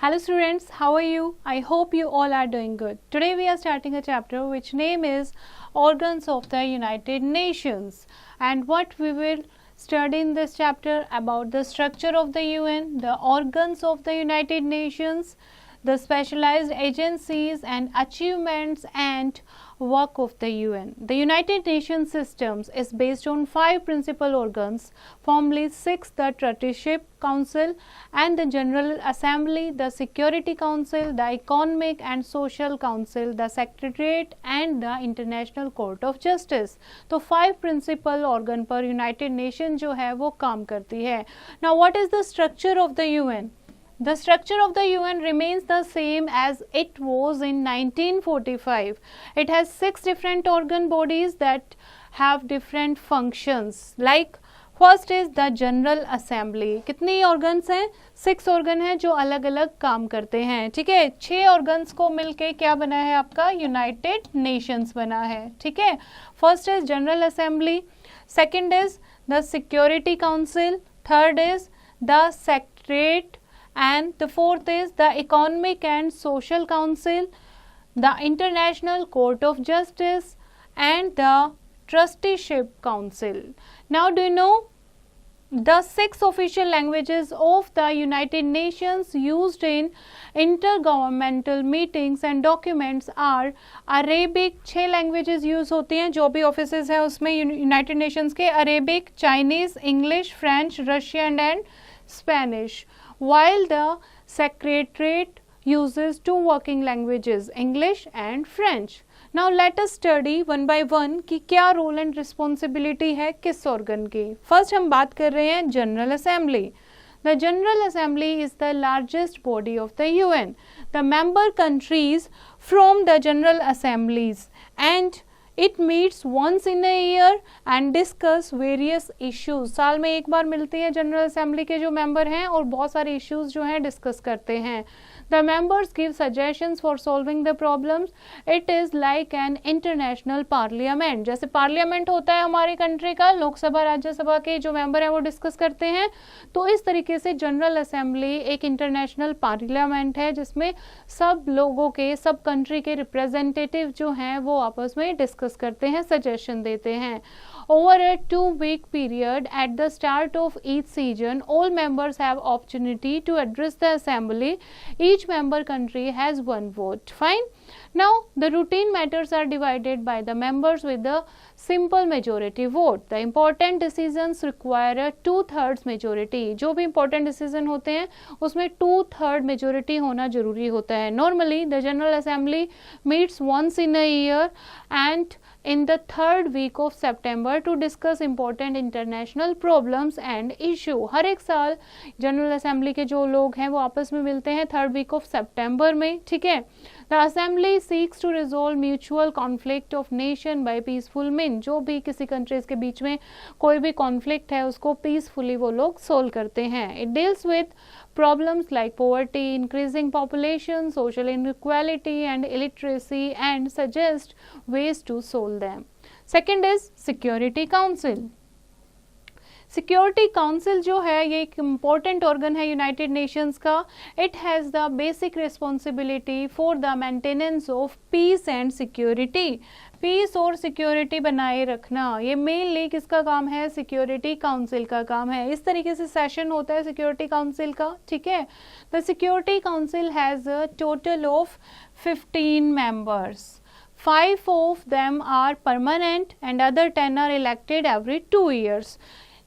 Hello students, how are you? I hope you all are doing good. Today we are starting a chapter which name is Organs of the United Nations, and what we will study in this chapter about the structure of the UN, the organs of the United Nations, the specialized agencies and achievements and work of the UN. The United Nations systems is based on 5 principal organs, formerly 6, the Trusteeship Council and the General Assembly, the Security Council, the Economic and Social Council, the Secretariat and the International Court of Justice. तो 5 principal organ पर United Nations जो है वो काम करती है. Now what is the structure of the UN? The structure of the UN remains the same as it was in 1945. It has 6 different organ bodies that have different functions. Like first is the General Assembly. कितनी organs हैं? 6 organ हैं जो अलग अलग काम करते हैं. ठीक है, 6 organs को मिलके क्या बना है आपका United Nations बना है. ठीक है, first is General Assembly, second is the Security Council, third is the Secretariat, and the fourth is the Economic and Social Council, the International Court of Justice and the Trusteeship Council. Now do you know the 6 official languages of the United Nations used in intergovernmental meetings and documents are Arabic. 6 languages use होती हैं जो भी offices है उसमें United Nations के. Arabic, Chinese, English, French, Russian and Spanish. While the Secretariat uses 2 working languages, English and French. Now let us study one by one कि क्या role and responsibility है किस ऑर्गन की. फर्स्ट हम बात कर रहे हैं general assembly. The General Assembly is the largest body of the UN. The member countries from the General Assemblies and It meets once in a year and discuss various issues. साल में एक बार मिलती है जनरल असेंबली के जो member हैं और बहुत सारे इश्यूज जो हैं डिस्कस करते हैं. The members give suggestions for solving the problems. It is like an international parliament. जैसे पार्लियामेंट होता है हमारी कंट्री का, लोकसभा राज्यसभा के जो मेंबर हैं वो डिस्कस करते हैं, तो इस तरीके से जनरल असेंबली एक इंटरनेशनल पार्लियामेंट है जिसमें सब लोगों के, सब कंट्री के रिप्रेजेंटेटिव जो हैं वो आपस में डिस्कस करते हैं, सजेशन देते हैं. Over a 2-week period at the start of each season, all members have opportunity to address the assembly. Each member country has 1 vote. Fine. Now the routine matters are divided by the members with the simple majority vote. The important decisions require a 2/3 majority. जो भी important decision होते हैं उसमें 2/3 majority होना जरूरी होता है. Normally the General Assembly meets once in a year and in the 3rd week of September to discuss important international problems and issue. हर एक साल जनरल असेंबली के जो लोग हैं वो आपस में मिलते हैं 3rd week of September में. ठीक है, The Assembly seeks to resolve mutual conflict of nation by peaceful means. जो भी किसी कंट्रीज के बीच में कोई भी कॉन्फ्लिक्ट है उसको पीसफुली वो लोग सोल्व करते हैं. It deals with problems like poverty, increasing population, social inequality and illiteracy and suggest ways to solve them. Second is Security Council. Security council जो है ये एक इम्पॉर्टेंट ऑर्गन है यूनाइटेड नेशंस का. It has the basic responsibility for the maintenance of peace and security. Peace और security बनाए रखना ये मेनली किसका काम है? सिक्योरिटी काउंसिल का काम है. इस तरीके से सेशन होता है सिक्योरिटी काउंसिल का. ठीक है, the security council has a total of 15 members. 5 of them are permanent and other 10 are elected every 2 years.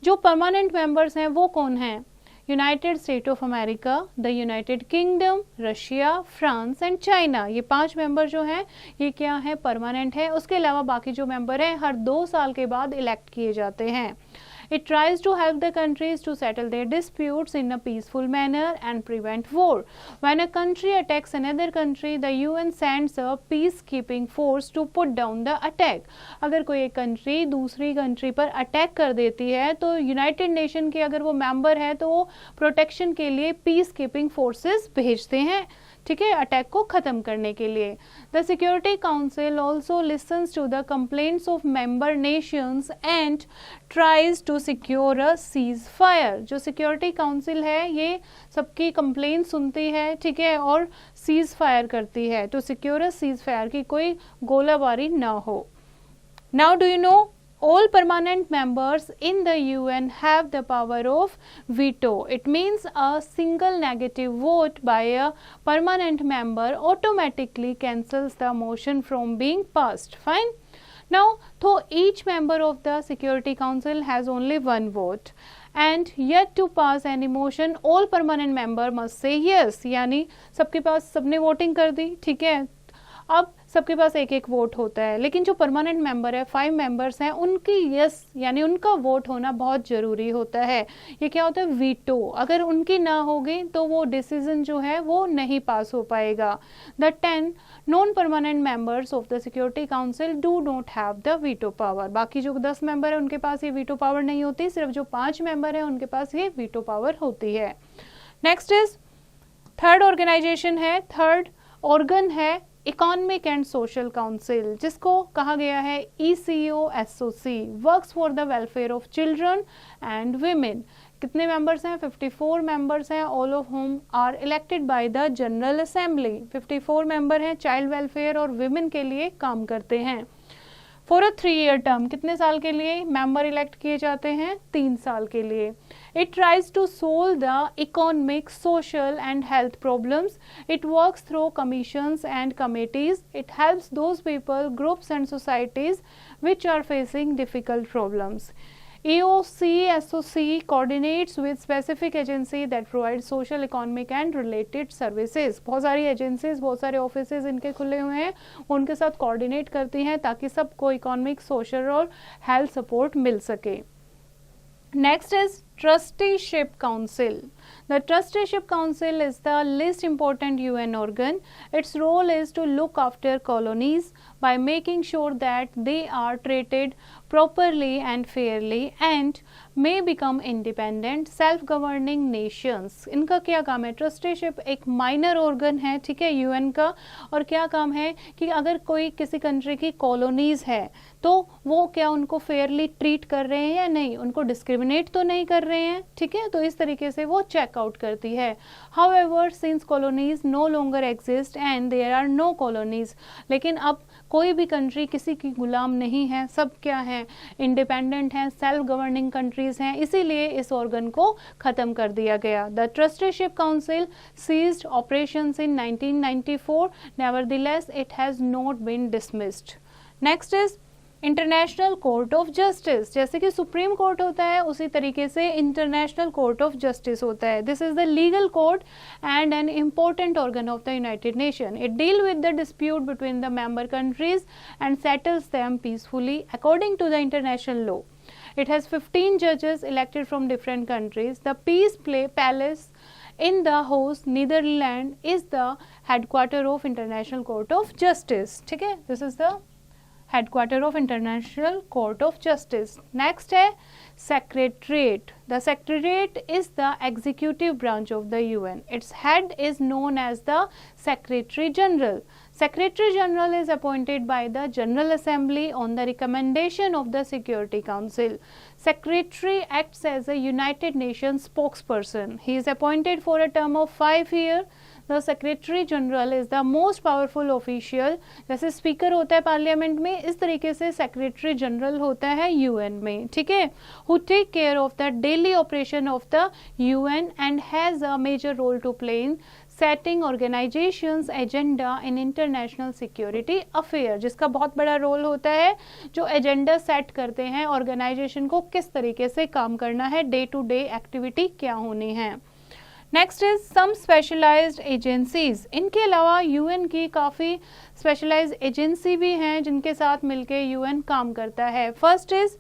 जो परमानेंट मेंबर्स हैं वो कौन हैं? United state of America, the United kingdom, Russia, France and China. ये 5 member जो हैं ये क्या है? परमानेंट है. उसके अलावा बाकी जो मेंबर हैं हर 2 साल के बाद इलेक्ट किए जाते हैं. It tries to help the countries to settle their disputes in a peaceful manner and prevent war. When a country attacks another country, the UN sends a peacekeeping force to put down the attack. अगर कोई एक country दूसरी country पर attack कर देती है तो United nation के अगर वो मेंबर है तो वो प्रोटेक्शन के लिए पीस कीपिंग फोर्सेस भेजते हैं. ठीक है, अटैक को ख़त्म करने के लिए। The security council also listens to the complaints of member nations and tries to secure a cease fire. जो सिक्योरिटी काउंसिल है ये सबकी कंप्लेंट सुनती है, ठीक है, और सीज फायर करती है, to secure a cease fire, की कोई गोलाबारी ना हो। Now do you know all permanent members in the UN have the power of veto. It means a single negative vote by a permanent member automatically cancels the motion from being passed. Fine. Now, though each member of the Security Council has only one vote and yet to pass any motion, all permanent member must say yes. यानी सबके पास सबने voting कर दी, ठीक है, अब सबके पास एक एक वोट होता है, लेकिन जो परमानेंट मेंबर है 5 मेंबर्स हैं उनकी यस यानी उनका वोट होना बहुत ज़रूरी होता है। ये क्या होता है, वीटो। अगर उनकी ना होगी तो वो डिसीजन जो है वो नहीं पास हो पाएगा। The 10 non permanent members of the security council do not have the veto power. बाकी जो 10 मेंबर है उनके पास ये वीटो पावर नहीं होती, सिर्फ जो 5 मेंबर है उनके पास ये वीटो पावर होती है। नेक्स्ट इज थर्ड ऑर्गेनाइजेशन है, थर्ड ऑर्गन है इकोनॉमिक एंड सोशल काउंसिल, जिसको कहा गया है ECOSOC, works for the welfare of children and women. कितने मेंबर्स हैं, 54 मेंबर्स हैं, all of whom are elected by the general assembly. 54 member हैं, चाइल्ड वेलफेयर और विमेन के लिए काम करते हैं। फॉर अ 3-year टर्म, कितने साल के लिए मेंबर इलेक्ट किए जाते हैं, 3 साल के लिए। It tries to solve the economic, social and health problems. It works through commissions and committees. It helps those people, groups and societies which are facing difficult problems. ECOSOC coordinates with specific agency that provide social, economic and related services. बहुत सारी agencies, बहुत सारे offices इनके खुले हुए हैं, उनके साथ कोऑर्डिनेट करती हैं ताकि सबको इकोनॉमिक, सोशल और हेल्थ सपोर्ट मिल सके। Next is Trusteeship Council. The Trusteeship Council is the least important UN organ. Its role is to look after colonies by making sure that they are treated properly and fairly and may become independent self-governing nations. इनका क्या काम है, trusteeship एक minor organ है, ठीक है, UN का, और क्या काम है कि अगर कोई किसी कंट्री की कॉलोनीज है तो वो क्या उनको फेयरली ट्रीट कर रहे हैं या नहीं, उनको डिस्क्रिमिनेट तो नहीं कर रहे हैं, ठीक है, तो इस तरीके से वो चेकआउट करती है। However since colonies no longer exist and there are no colonies, लेकिन अब कोई भी कंट्री किसी की गुलाम नहीं है, सब क्या है, इंडिपेंडेंट हैं, सेल्फ गवर्निंग कंट्रीज हैं, इसीलिए इस ऑर्गन को खत्म कर दिया गया। The trusteeship council ceased operations in 1994, nevertheless it has not been dismissed. Next is international court of justice. जैसे कि सुप्रीम कोर्ट होता है उसी तरीके से इंटरनेशनल कोर्ट ऑफ जस्टिस होता है। This is the legal court and an important organ of the United Nation. It deal with the dispute between the member countries and settles them peacefully according to the international law. It has 15 judges elected from different countries. The Peace Palace in the host Netherlands is the headquarter of International Court of Justice. ठीक है, this is the headquarter of International Court of Justice. Next है Secretariat. The Secretariat is the executive branch of the UN. Its head is known as the Secretary General. Secretary General is appointed by the General Assembly on the recommendation of the Security Council. Secretary acts as a United Nations spokesperson. He is appointed for a term of 5 years. The Secretary General is the most powerful official. जैसे speaker होता है parliament में, इस तरीके से secretary general होता है UN में, ठीक है, who take care of the daily operation of the UN and has a major role to play in setting organizations agenda in international security affair. जिसका बहुत बड़ा रोल होता है, जो एजेंडा सेट करते हैं ऑर्गेनाइजेशन को किस तरीके से काम करना है, डे टू डे एक्टिविटी क्या होनी है। Next is some specialized agencies. इनके अलावा यूएन की काफ़ी स्पेशलाइज्ड एजेंसी भी हैं जिनके साथ मिलके यूएन काम करता है। First is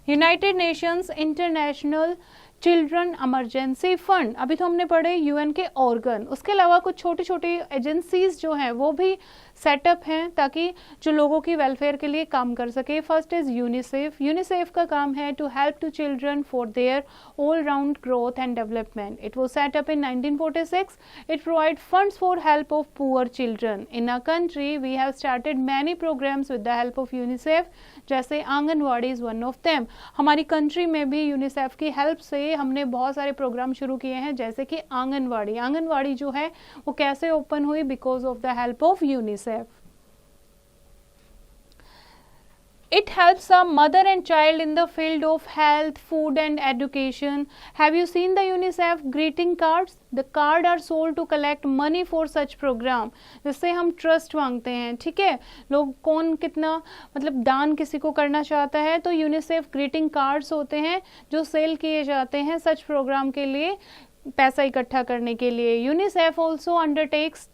United Nations international children emergency fund. अभी तो हमने पढ़े यूएन के ऑर्गन, उसके अलावा कुछ छोटी छोटी एजेंसीज जो हैं वो भी सेटअप हैं ताकि जो लोगों की वेलफेयर के लिए काम कर सके. First is UNICEF. यूनिसेफ का काम है to help to children for their all round growth and development. It was set up in 1946. It provide funds for help of poor children. In a country we have started many programmes with the help of UNICEF, जैसे anganwadi is one of them. हमारी country में भी UNICEF की help से हमने बहुत सारे programme शुरू किए हैं, जैसे कि आंगनवाड़ी जो है वो कैसे ओपन हुई? Because of the help of UNICEF. It helps a mother and child in the field of health, food and education. Have you seen the UNICEF greeting cards? The card are sold to collect money for such program. जिससे हम trust मांगते हैं, ठीक है. लोग कौन कितना मतलब दान किसी को करना चाहता है, तो यूनिसेफ ग्रीटिंग कार्ड्स होते हैं जो सेल किए जाते हैं सच प्रोग्राम के लिए, पैसा इकट्ठा करने के लिए. UNICEF also undertakes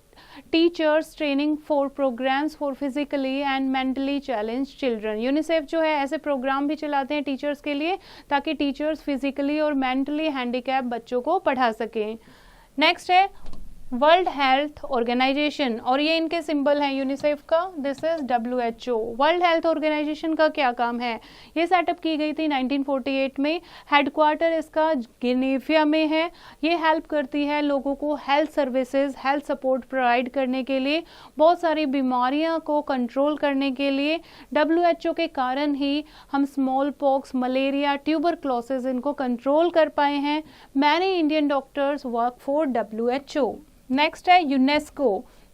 teachers training for programs for physically and mentally challenge children. UNICEF जो है ऐसे प्रोग्राम भी चलाते हैं टीचर्स के लिए ताकि टीचर्स फिजिकली और मेंटली हैंडीकैप बच्चों को पढ़ा सकें. नेक्स्ट है वर्ल्ड हेल्थ ऑर्गेनाइजेशन, और ये इनके सिंबल हैं यूनिसेफ का. This is WHO. World health organization का क्या काम है? ये सेटअप की गई थी 1948 में. हेडक्वार्टर इसका जिनेवा में है. ये हेल्प करती है लोगों को health services, health support provide करने के लिए, बहुत सारी बीमारियां को कंट्रोल करने के लिए. WHO के कारण ही हम स्मॉल पॉक्स, मलेरिया, ट्यूबरक्लोसिस इनको कंट्रोल कर पाए हैं. Many Indian doctors work for WHO. Next है UNESCO.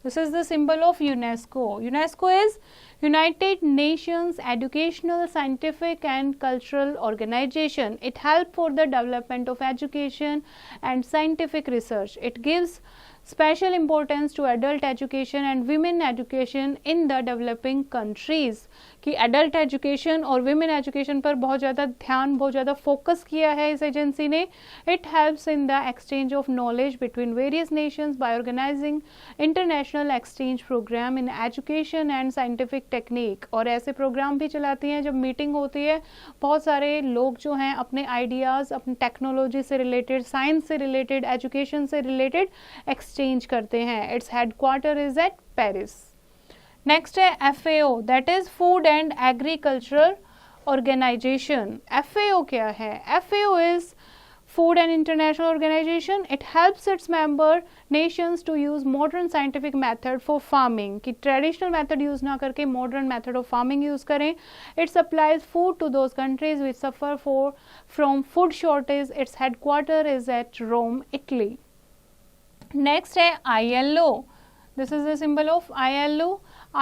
This is the symbol of UNESCO. UNESCO is United Nations Educational, Scientific and Cultural Organization. It helps for the development of education and scientific research. It gives special importance to adult education and women education in the developing countries. कि adult education और women education पर बहुत ज़्यादा ध्यान, बहुत ज़्यादा focus किया है इस एजेंसी ने. It helps in the exchange of knowledge between various nations by organizing international exchange program in education and scientific technique. और ऐसे प्रोग्राम भी चलाती हैं जब मीटिंग होती है, बहुत सारे लोग जो हैं अपने आइडियाज़, अपनी टेक्नोलॉजी से रिलेटेड, साइंस से रिलेटेड, एजुकेशन से रिलेटेड एक्सचेंज करते हैं. Its headquarter is at Paris. Next है FAO, that is food and agricultural organisation. FAO क्या है? FAO is food and international organisation. It helps its member nations to use modern scientific method for farming, कि traditional method use ना करके modern method of farming use करें. It supplies food to those countries which suffer from food shortage. Its headquarter is at Rome, Italy. Next है ILO. This is the symbol of ILO.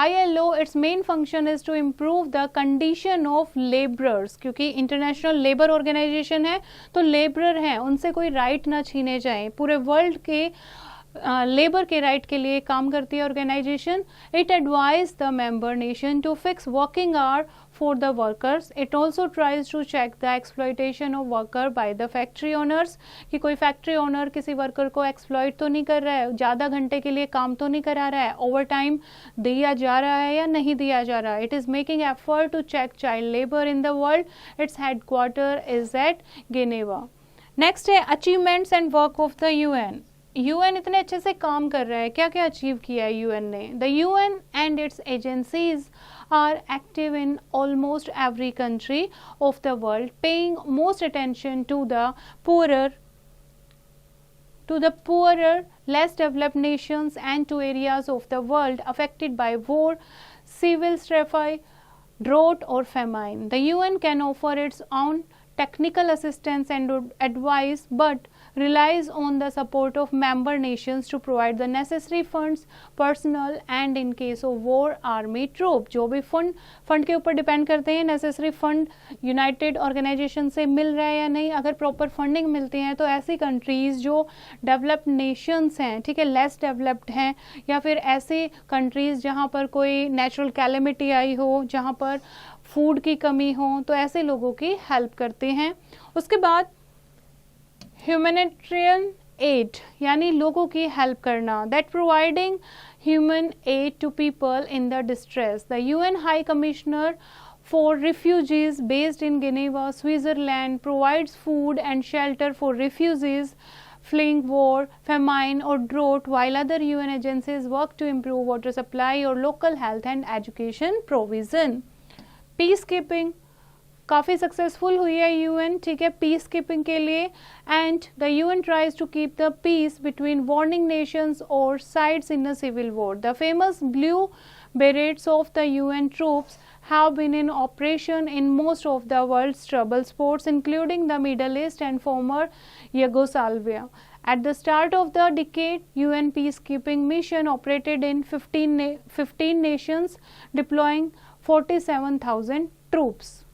ILO, its main function is to improve the condition of laborers. क्योंकि international labour organisation है तो labourer हैं, उनसे कोई right ना छीने जाए. पूरे वर्ल्ड के लेबर के राइट के लिए काम करती है organization. It advise the member nation to fix working hour for the workers. It also tries to check the exploitation of worker by the factory owners, कि कोई फैक्ट्री ओनर किसी वर्कर को एक्सप्लॉइट तो नहीं कर रहा है, ज़्यादा घंटे के लिए काम तो नहीं करा रहा है, ओवर टाइम दिया जा रहा है या नहीं दिया जा रहा है. It is making effort to check child labour in the world. Its headquarter is at Geneva. Next है achievements and work of the UN. UN इतने अच्छे से काम कर रहा है, क्या क्या अचीव किया है UN ने? The UN and it's agencies are active in almost every country of the world, paying most attention to the poorer, less developed nations and to areas of the world affected by war, civil strife, drought or famine. The UN can offer its own technical assistance and advice, but relies on the support of member nations to provide the necessary funds, personnel and in case of war, army, troop. जो भी fund के ऊपर depend करते हैं, necessary fund United organisation से मिल रहा है या नहीं. अगर प्रॉपर फंडिंग मिलती है तो ऐसी कंट्रीज जो डेवलप्ड नेशंस हैं, ठीक है, लेस डेवलप्ड हैं, या फिर ऐसी कंट्रीज जहाँ पर कोई नेचुरल कैलेमिटी आई हो, जहाँ पर फूड की कमी हो, तो ऐसे लोगों की हेल्प करते हैं. उसके बाद ह्यूमैनिटेरियन एड, यानी लोगों की हेल्प करना. That providing human aid to people in the distress. The UN high commissioner for refugees based in Geneva, Switzerland provides food and shelter for refugees fleeing war, famine or drought, while other UN agencies work to improve water supply or local health and education provision. Peacekeeping काफ़ी successful हुई है UN, ठीक है, peace keeping के लिए. And the UN tries to keep the peace between warning nations और sides in a civil war. The famous blue berets of the UN troops have been in operation in most of the world's trouble spots, including the Middle East and former Yugoslavia. At the start of the decade, UN peacekeeping mission operated in 15 nations, deploying 47,000 troops.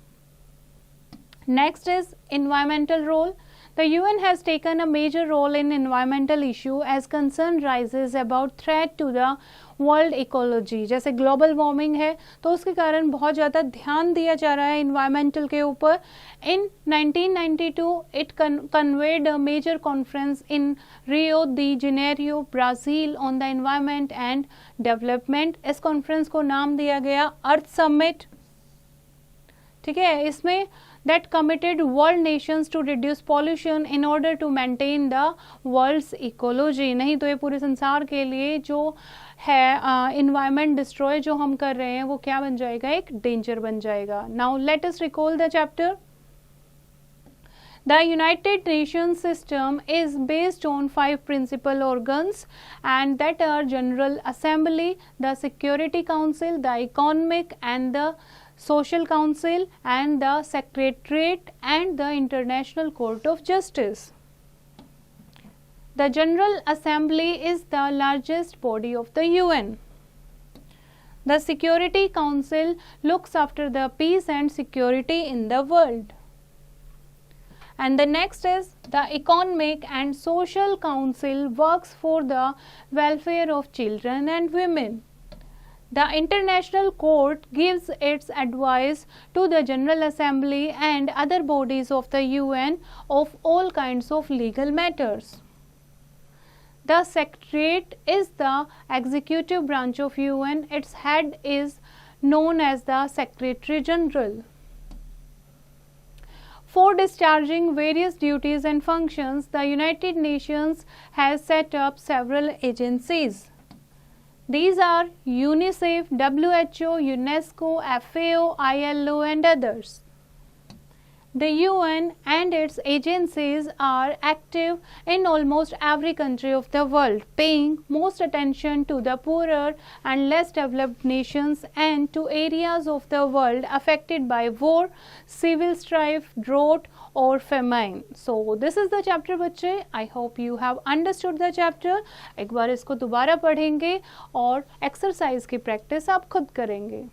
Next is environmental role. The UN has taken a major role in environmental issue as concern rises about threat to the world ecology. जैसे global warming है तो उसके कारण बहुत ज़्यादा ध्यान दिया जा रहा है इन्वायरमेंटल के ऊपर. In 1992 it convened a major conference in Rio de Janeiro, Brazil on the environment and development. इस कॉन्फ्रेंस को नाम दिया गया अर्थ समिट, ठीक है. इसमें that committed world nations to reduce pollution in order to maintain the world's ecology. नहीं तो ये पूरे संसार के लिए जो है environment destroy जो हम कर रहे हैं वो क्या बन जाएगा, एक danger बन जाएगा. Now let us recall the chapter. The United Nations system is based on 5 principal organs, and that are General Assembly, the Security Council, the Economic and the Social Council, and the Secretariat and the International Court of Justice. The General Assembly is the largest body of the UN. The Security Council looks after the peace and security in the world. And the next is the Economic and Social Council works for the welfare of children and women. The International Court gives its advice to the General Assembly and other bodies of the UN of all kinds of legal matters. The Secretariat is the executive branch of UN. Its head is known as the Secretary General. For discharging various duties and functions, the United Nations has set up several agencies. These are UNICEF, WHO, UNESCO, FAO, ILO and others. The UN and its agencies are active in almost every country of the world, paying most attention to the poorer and less developed nations and to areas of the world affected by war, civil strife, drought or famine. So this is the chapter बच्चे. I hope you have understood the chapter. एक बार इसको दोबारा पढ़ेंगे और exercise की practice आप खुद करेंगे.